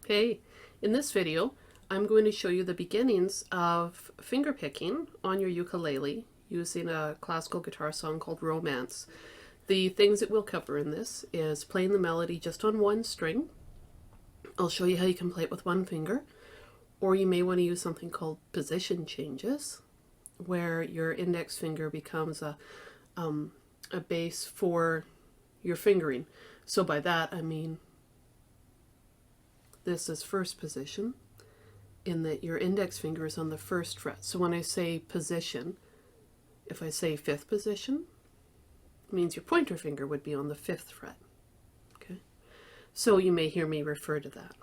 Hey, in this video, I'm going to show you the beginnings of finger picking on your ukulele using a classical guitar song called Romance. The things that we'll cover in this is playing the melody just on one string. I'll show you how you can play it with one finger, or you may want to use something called position changes, where your index finger becomes a base for your fingering. So by that I mean this is first position, in that your index finger is on the first fret. So when I say position, if I say fifth position, it means your pointer finger would be on the fifth fret. Okay, so you may hear me refer to that.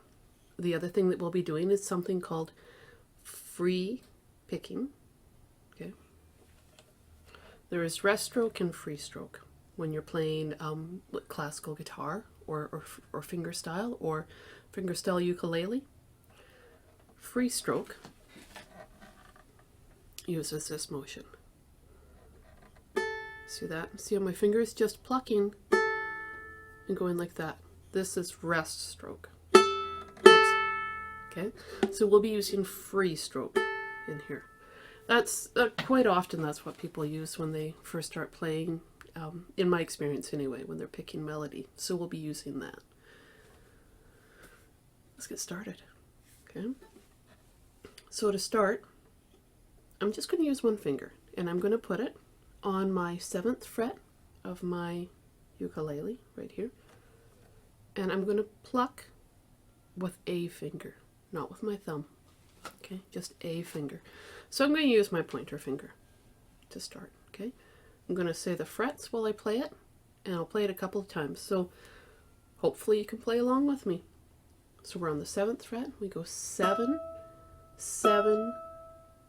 The other thing that we'll be doing is something called free picking. Okay, there is rest stroke and free stroke when you're playing classical guitar or fingerstyle or fingerstyle ukulele. Free stroke uses this motion. See that? See how my finger is just plucking and going like that. This is rest stroke. Oops. Okay, so we'll be using free stroke in here. That's quite often that's what people use when they first start playing, in my experience anyway, when they're picking melody. So we'll be using that. Let's get started. Okay. So to start, I'm just going to use one finger, and I'm going to put it on my 7th fret of my ukulele right here, and I'm going to pluck with a finger, not with my thumb. Okay, just a finger. So I'm going to use my pointer finger to start. Okay, I'm going to say the frets while I play it, and I'll play it a couple of times, so hopefully you can play along with me. So we're on the 7th fret. We go 7, 7,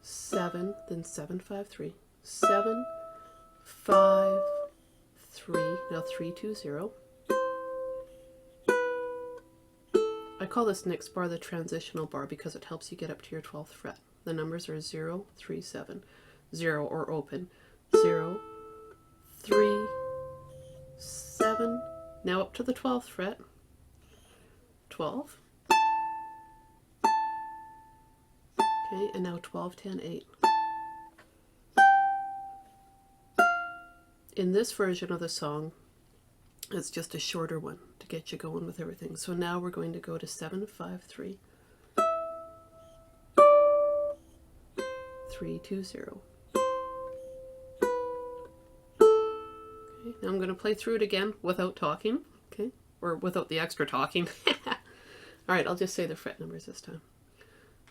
7, then 7, 5, 3, 7, 5, 3, now 3, 2, 0. I call this next bar the transitional bar because it helps you get up to your 12th fret. The numbers are 0, 3, 7, 0 or open, 0, 3, 7, now up to the 12th fret, 12. Okay, and now 12, 10, 8. In this version of the song, it's just a shorter one to get you going with everything. So now we're going to go to 7, 5, 3, 3, 2, 0. Okay, now I'm going to play through it again without talking, okay, or without the extra talking. All right, I'll just say the fret numbers this time.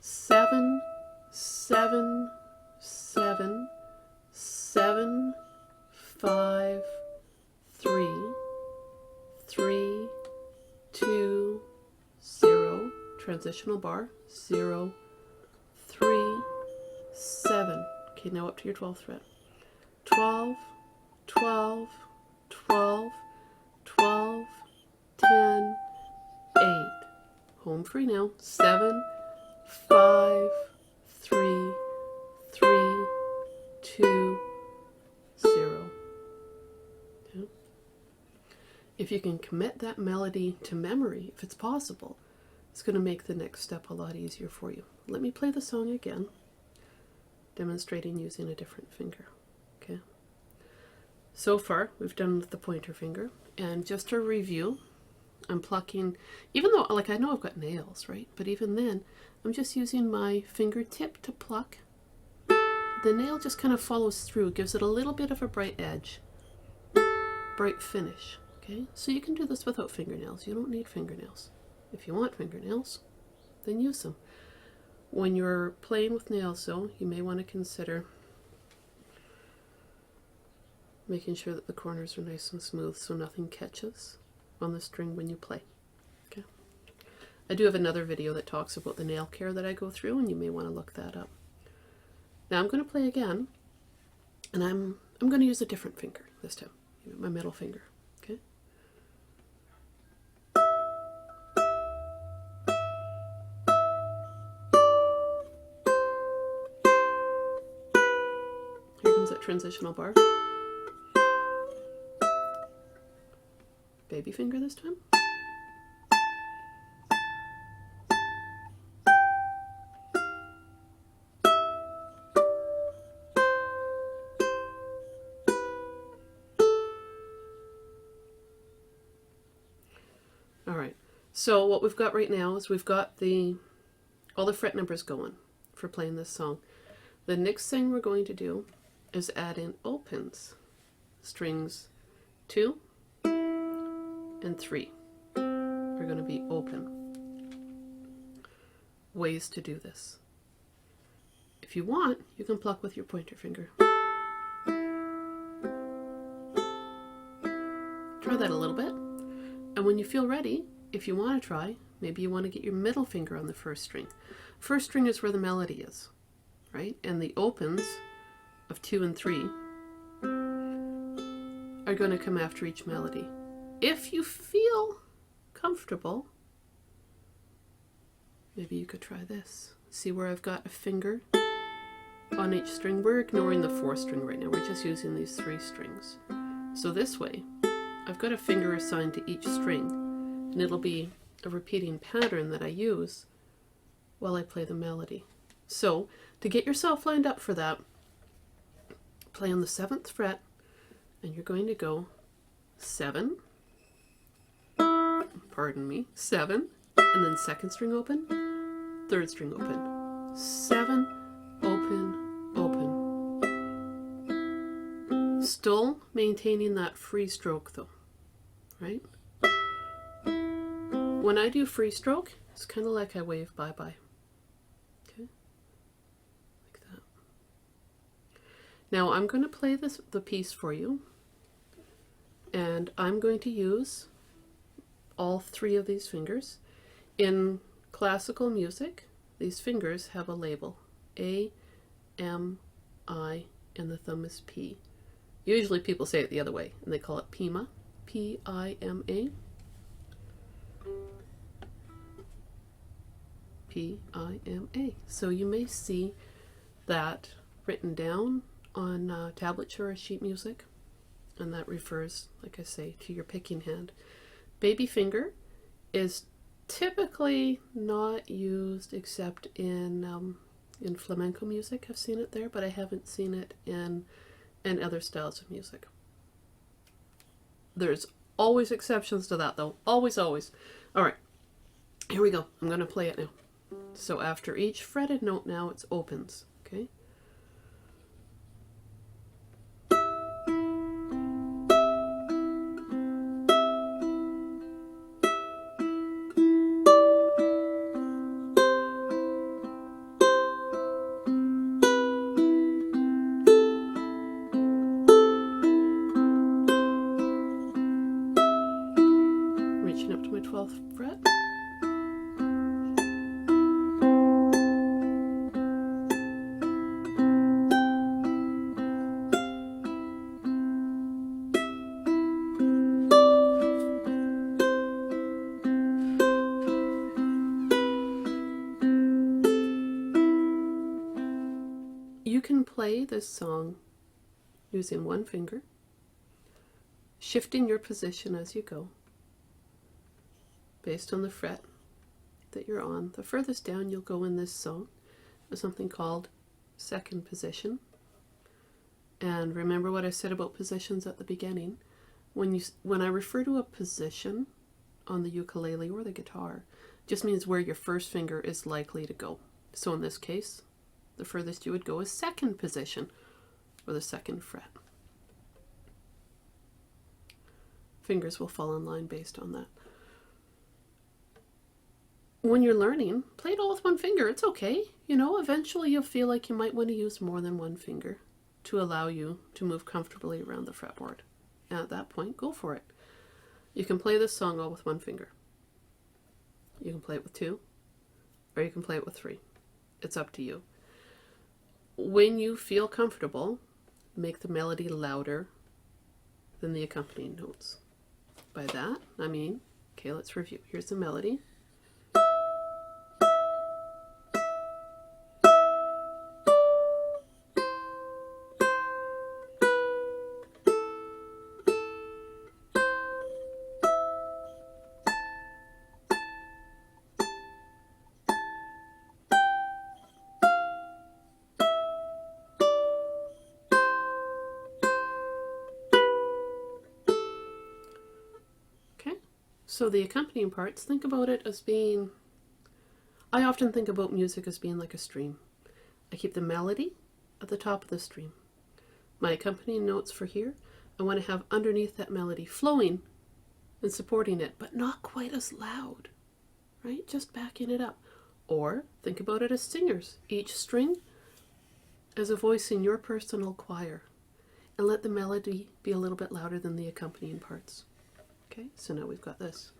7, 7, 7, 7, 5, 3, 3, 2, 0, transitional bar, 0, 3, 7. Okay, now up to your 12th fret. 12, 12, 12, 12, 10, 8. Home free now. 7, 5, 3, 3, 2, 0. Okay. If you can commit that melody to memory, if it's possible, it's going to make the next step a lot easier for you. Let me play the song again, demonstrating using a different finger. Okay. So far, we've done with the pointer finger, and just to review, I'm plucking, even though, like, I know I've got nails, right? But even then, I'm just using my fingertip to pluck. The nail just kind of follows through, gives it a little bit of a bright edge, bright finish. Okay, so you can do this without fingernails. You don't need fingernails. If you want fingernails, then use them. When you're playing with nails, though, you may want to consider making sure that the corners are nice and smooth so nothing catches on the string when you play. Okay. I do have another video that talks about the nail care that I go through, and you may want to look that up. Now I'm going to play again, and I'm going to use a different finger this time, my middle finger. Okay. Here comes that transitional bar. Baby finger this time. So what we've got right now is we've got all the fret numbers going for playing this song. The next thing we're going to do is add in opens. Strings 2 and 3 are going to be open. Ways to do this. If you want, you can pluck with your pointer finger. Try that a little bit. And when you feel ready, if you want to try, maybe you want to get your middle finger on the first string. First string is where the melody is, right? And the opens of 2 and 3 are going to come after each melody. If you feel comfortable, maybe you could try this. See where I've got a finger on each string? We're ignoring the 4th string right now. We're just using these 3 strings. So this way, I've got a finger assigned to each string, and it'll be a repeating pattern that I use while I play the melody. So to get yourself lined up for that, play on the 7th fret, and you're going to go 7, pardon me, 7, and then 2nd string open, 3rd string open, 7, open, open. Still maintaining that free stroke though, right? When I do free stroke, it's kind of like I wave bye-bye. Okay, like that. Now I'm going to play the piece for you, and I'm going to use all 3 of these fingers. In classical music, these fingers have a label. A, M, I, and the thumb is P. Usually people say it the other way, and they call it Pima. P-I-M-A. P-I-M-A. So you may see that written down on tablature or sheet music, and that refers, like I say, to your picking hand. Baby finger is typically not used except in flamenco music. I've seen it there, but I haven't seen it in other styles of music. There's always exceptions to that though. Always, always. All right, here we go. I'm going to play it now. So after each fretted note now, it's opens, okay? Reaching up to my 12th fret. You can play this song using one finger, shifting your position as you go, based on the fret that you're on. The furthest down you'll go in this song is something called 2nd position. And remember what I said about positions at the beginning. When I refer to a position on the ukulele or the guitar, it just means where your first finger is likely to go. So in this case, the furthest you would go is 2nd position, or the 2nd fret. Fingers will fall in line based on that. When you're learning, play it all with one finger. It's okay. You know, eventually you'll feel like you might want to use more than one finger to allow you to move comfortably around the fretboard. And at that point, go for it. You can play this song all with one finger. You can play it with 2, or you can play it with 3. It's up to you. When you feel comfortable, make the melody louder than the accompanying notes. By that, I mean, okay, let's review. Here's the melody. So the accompanying parts, think about it as being, I often think about music as being like a stream. I keep the melody at the top of the stream. My accompanying notes for here, I want to have underneath that melody flowing and supporting it, but not quite as loud, right? Just backing it up. Or think about it as singers. Each string is a voice in your personal choir, and let the melody be a little bit louder than the accompanying parts. Okay, so now we've got this.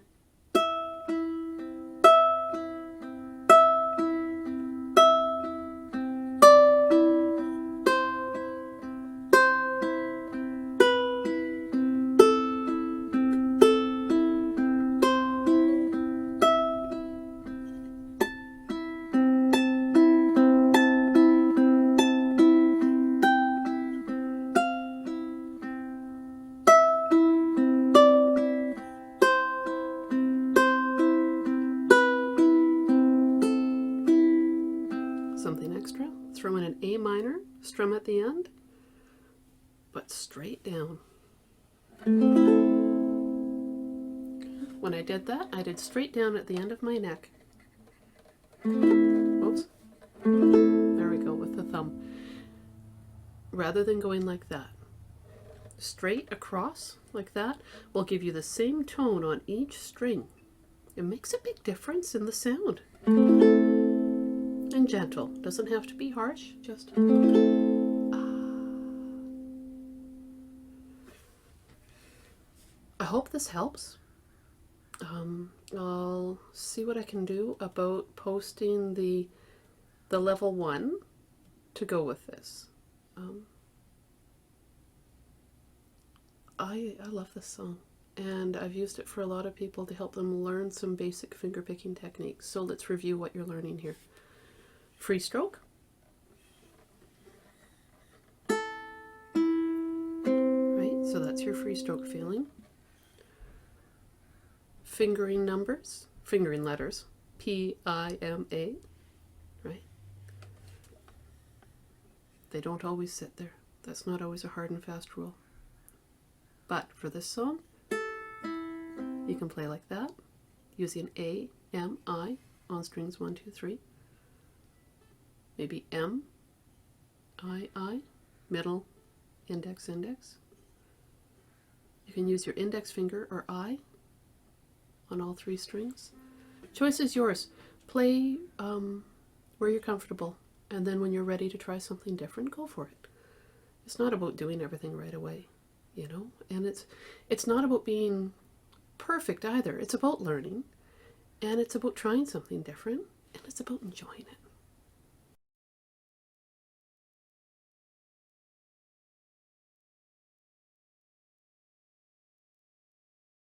Something extra, throw in an A minor, strum at the end, but straight down. When I did that, I did straight down at the end of my neck. Oops. There we go with the thumb. Rather than going like that. Straight across like that will give you the same tone on each string. It makes a big difference in the sound. And gentle. Doesn't have to be harsh, just I hope this helps. I'll see what I can do about posting the level 1 to go with this. I love this song, and I've used it for a lot of people to help them learn some basic finger picking techniques. So let's review what you're learning here. Free stroke. Right, so that's your free stroke feeling. Fingering numbers, fingering letters, P-I-M-A, right? They don't always sit there. That's not always a hard and fast rule. But for this song, you can play like that, using A, M, I on strings 1, 2, 3. Maybe M, I, middle, index, index. You can use your index finger or I on all 3 strings. Choice is yours. Play where you're comfortable, and then when you're ready to try something different, go for it. It's not about doing everything right away, you know, and it's not about being perfect either. It's about learning, and it's about trying something different, and it's about enjoying it.